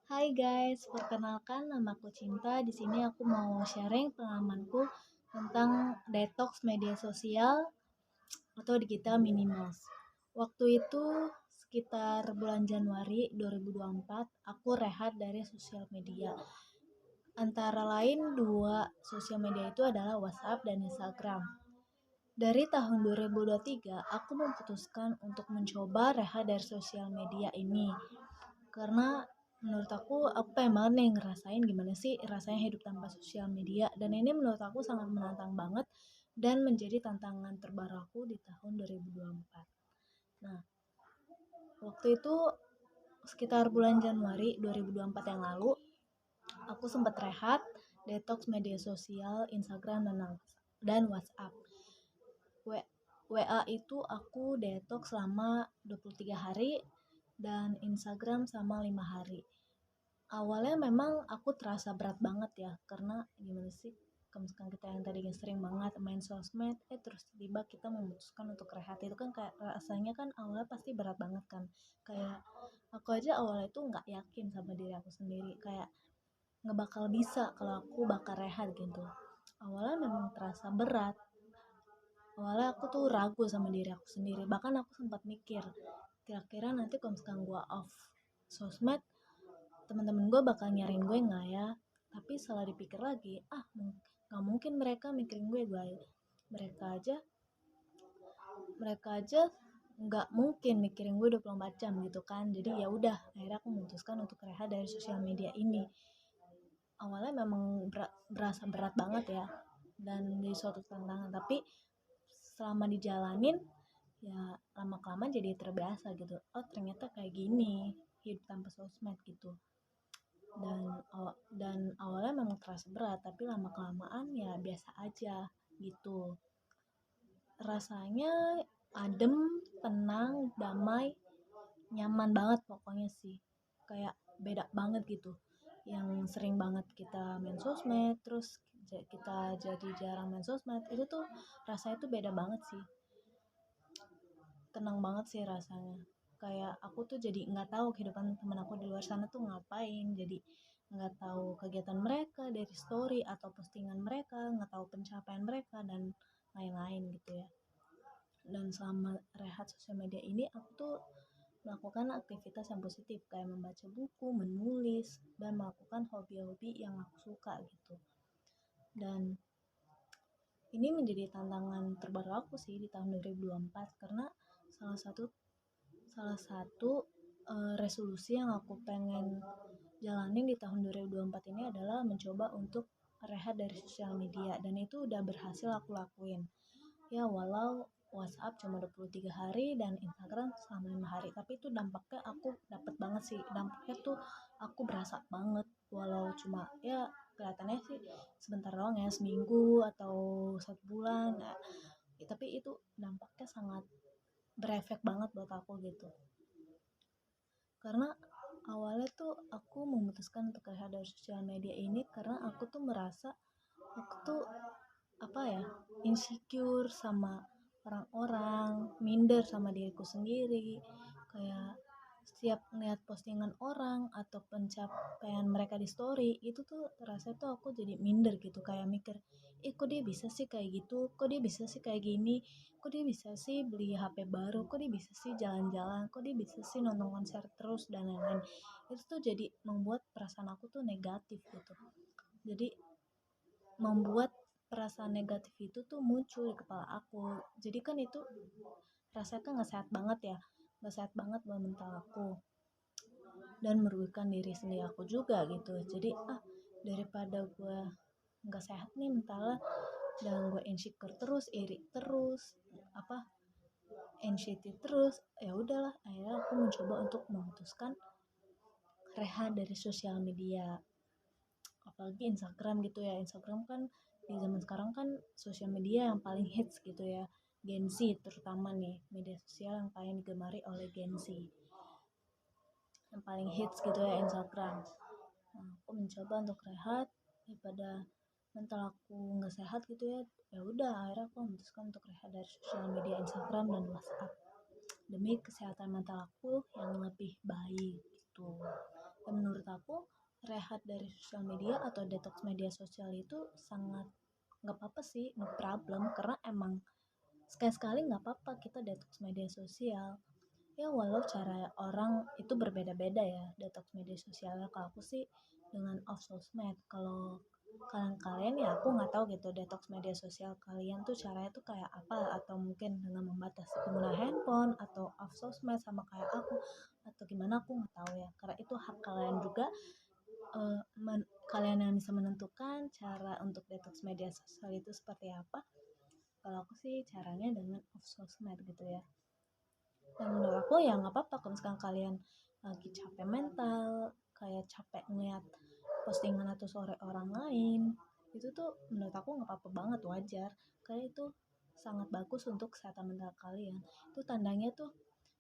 Hai guys, perkenalkan nama aku Cinta. Di sini aku mau sharing pengalamanku tentang detox media sosial atau digital minimals. Waktu itu sekitar bulan Januari 2024, aku rehat dari sosial media. Antara lain dua sosial media itu adalah WhatsApp dan Instagram. Dari tahun 2023, aku memutuskan untuk mencoba rehat dari sosial media ini karena menurut aku pengen banget nih ngerasain gimana sih rasanya hidup tanpa sosial media, dan ini menurut aku sangat menantang banget dan menjadi tantangan terbaru aku di tahun 2024. Nah, waktu itu sekitar bulan Januari 2024 yang lalu, aku sempat rehat, detox media sosial, Instagram dan WhatsApp. WA itu aku detox selama 23 hari dan Instagram sama 5 hari. Awalnya memang aku terasa berat banget ya, karena gimana sih, kalau misalkan kita yang tadinya sering banget main sosmed, terus tiba kita memutuskan untuk rehat, itu kan kayak rasanya kan awalnya pasti berat banget kan. Kayak aku aja awalnya itu nggak yakin sama diri aku sendiri, kayak nggak bakal bisa kalau aku bakal rehat gitu. Awalnya memang terasa berat. Awalnya aku tuh ragu sama diri aku sendiri, bahkan aku sempat mikir kira-kira nanti kalau misalkan gue off sosmed, teman-teman gue bakal nyariin gue nggak ya. Tapi setelah dipikir lagi, nggak mungkin mereka mikirin gue mereka aja mereka aja nggak mungkin mikirin gue 24 jam gitu kan. Jadi ya udah, akhirnya aku memutuskan untuk rehat dari sosial media ini. Awalnya memang berasa berat banget ya, dan jadi suatu tantangan, tapi selama dijalanin ya lama kelamaan jadi terbiasa gitu. Oh ternyata kayak gini hidup tanpa sosmed gitu. Dan awalnya memang terasa berat, tapi lama kelamaan ya biasa aja gitu. Rasanya adem, tenang, damai, nyaman banget pokoknya sih. Kayak beda banget gitu. Yang sering banget kita main sosmed, terus kita jadi jarang main sosmed, itu tuh rasanya tuh beda banget sih. Tenang banget sih rasanya. Kayak aku tuh jadi nggak tahu kehidupan teman aku di luar sana tuh ngapain, jadi nggak tahu kegiatan mereka dari story atau postingan mereka, nggak tahu pencapaian mereka dan lain-lain gitu ya. Dan selama rehat sosial media ini aku tuh melakukan aktivitas yang positif, kayak membaca buku, menulis, dan melakukan hobi-hobi yang aku suka gitu. Dan ini menjadi tantangan terbaru aku sih di tahun 2024, karena salah satu salah satu resolusi yang aku pengen jalanin di tahun 2024 ini adalah mencoba untuk rehat dari sosial media, dan itu udah berhasil aku lakuin. Ya walau WhatsApp cuma 23 hari dan Instagram selama 5 hari, tapi itu dampaknya aku dapet banget sih. Dampaknya tuh aku berasa banget, walau cuma ya kelihatannya sih sebentar doang ya, seminggu atau 1 bulan ya, tapi itu dampaknya sangat berefek banget buat aku gitu. Karena awalnya tuh aku memutuskan untuk rehat dari sosial media ini karena aku tuh merasa aku tuh apa ya, insecure sama orang-orang, minder sama diriku sendiri. Kayak setiap ngeliat postingan orang atau pencapaian mereka di story, itu tuh rasanya tuh aku jadi minder gitu, kayak mikir, kok dia bisa sih kayak gitu, kok dia bisa sih kayak gini, kok dia bisa sih beli HP baru, kok dia bisa sih jalan-jalan, kok dia bisa sih nonton konser terus dan lain-lain. Itu tuh jadi membuat perasaan aku tuh negatif gitu. Jadi membuat perasaan negatif itu tuh muncul di kepala aku. Jadi kan itu rasanya kan nggak sehat banget ya, nggak sehat banget buat mental aku, dan merugikan diri sendiri aku juga gitu. Jadi daripada gue nggak sehat nih mentalnya, dan gue insecure terus, iri terus, apa anxiety terus, ya udahlah, akhirnya aku mencoba untuk memutuskan rehat dari sosial media, apalagi Instagram gitu ya. Instagram kan di zaman sekarang kan sosial media yang paling hits gitu ya, Gen Z terutama nih, media sosial yang paling digemari oleh Gen Z, yang paling hits gitu ya Instagram. Nah, aku mencoba untuk rehat daripada mental aku nggak sehat gitu ya. Ya udah, akhirnya aku memutuskan untuk rehat dari sosial media Instagram dan WhatsApp demi kesehatan mental aku yang lebih baik gitu. Dan menurut aku rehat dari sosial media atau detox media sosial itu sangat nggak apa-apa sih, no problem, karena emang sekali-sekali nggak apa-apa kita detox media sosial. Ya walau cara orang itu berbeda-beda ya detox media sosialnya. Kalau aku sih dengan off sosmed. Kalau kalian ya aku nggak tahu gitu detox media sosial kalian tuh caranya tuh kayak apa, atau mungkin dengan membatasi pengguna handphone atau off sosmed sama kayak aku, atau gimana aku nggak tahu ya, karena itu hak kalian juga. eh, Kalian yang bisa menentukan cara untuk detox media sosial itu seperti apa. Kalau aku sih caranya dengan off sosmed gitu ya. Dan menurut aku ya nggak apa-apa kalau misalkan kalian lagi capek mental, kayak capek ngeliat postingan atau sore orang lain, itu tuh menurut aku nggak apa-apa banget, wajar, karena itu sangat bagus untuk kesehatan mental kalian. Itu tandanya tuh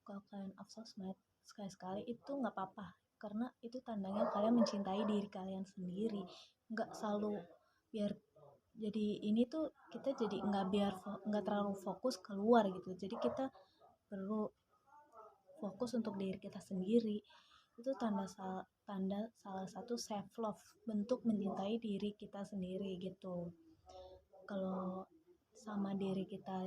kalau kalian off sosmed sekali-sekali itu nggak apa-apa, karena itu tandanya kalian mencintai diri kalian sendiri. Nggak selalu biar jadi ini tuh kita jadi nggak terlalu fokus keluar gitu, jadi kita perlu fokus untuk diri kita sendiri. Itu tanda salah satu self love, bentuk mencintai diri kita sendiri gitu. Kalau sama diri kita